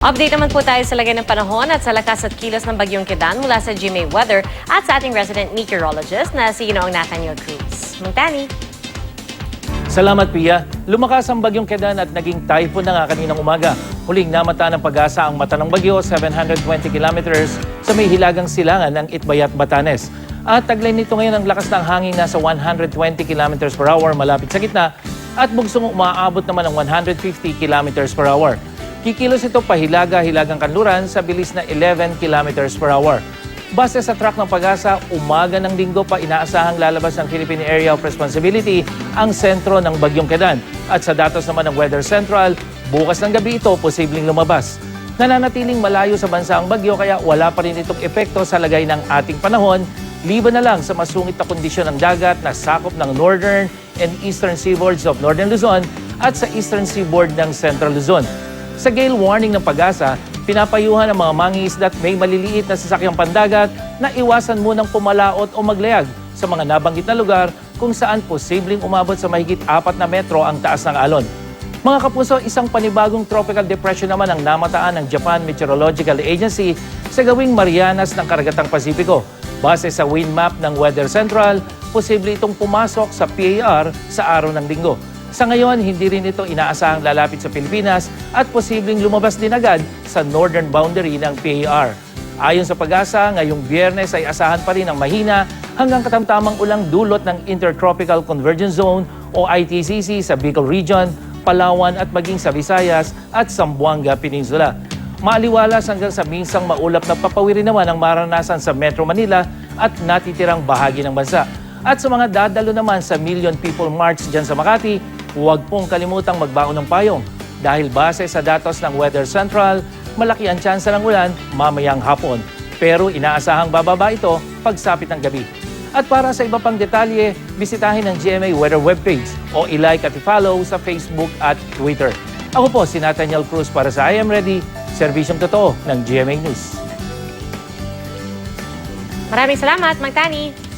Update naman po tayo sa lagay ng panahon at sa lakas at kilos ng Bagyong Kedan mula sa GMA Weather at sa ating resident meteorologist na si Ginoong Nathaniel Cruz. Mungtani. Salamat, Pia. Lumakas ang Bagyong Kedan at naging typhoon na nga kaninang umaga. Huling namata ng Pag-asa ang mata ng bagyo, 720 kilometers sa may hilagang silangan ng Itbayat, Batanes. At taglay nito ngayon ang lakas ng hangin nasa 120 kilometers per hour malapit sa gitna at bugsong umaabot naman ng 150 kilometers per hour. Kikilos ito pahilaga-hilagang kanluran sa bilis na 11 kilometers per hour. Base sa track ng Pag-asa, umaga ng linggo pa inaasahang lalabas ng Philippine Area of Responsibility ang sentro ng Bagyong Kedan. At sa datos naman ng Weather Central, bukas ng gabi ito posibleng lumabas. Nananatiling malayo sa bansa ang bagyo kaya wala pa rin itong epekto sa lagay ng ating panahon, liban na lang sa masungit na kondisyon ng dagat na sakop ng northern and eastern seaboards of northern Luzon at sa eastern seaboard ng central Luzon. Sa gale warning ng Pag-asa, pinapayuhan ang mga mangingisda at may maliliit na sasakyang pandagat na iwasan munang pumalaot o maglayag sa mga nabanggit na lugar kung saan posibleng umabot sa mahigit 4 na metro ang taas ng alon. Mga kapuso, isang panibagong tropical depression naman ang namataan ng Japan Meteorological Agency sa gawing Marianas ng Karagatang Pasipiko. Base sa wind map ng Weather Central, posible itong pumasok sa PAR sa araw ng linggo. Sa ngayon, hindi rin ito inaasahang lalapit sa Pilipinas at posibleng lumabas din agad sa northern boundary ng PAR. Ayon sa Pag-asa, ngayong Biyernes ay asahan pa rin ang mahina hanggang katamtamang ulang dulot ng Intertropical Convergence Zone o ITCZ sa Bicol Region, Palawan at maging sa Visayas at Zamboanga Peninsula. Maaliwalas hanggang sa minsang maulap na papawirin naman ang maranasan sa Metro Manila at natitirang bahagi ng bansa. At sa mga dadalo naman sa Million People March dyan sa Makati, huwag pong kalimutang magbaon ng payong. Dahil base sa datos ng Weather Central, malaki ang tsansa ng ulan mamayang hapon. Pero inaasahang bababa ito pagsapit ng gabi. At para sa iba pang detalye, bisitahin ang GMA Weather webpage o i-like at i-follow sa Facebook at Twitter. Ako po si Nathaniel Cruz para sa I Am Ready, serbisyong totoo ng GMA News. Maraming salamat, Mungtani.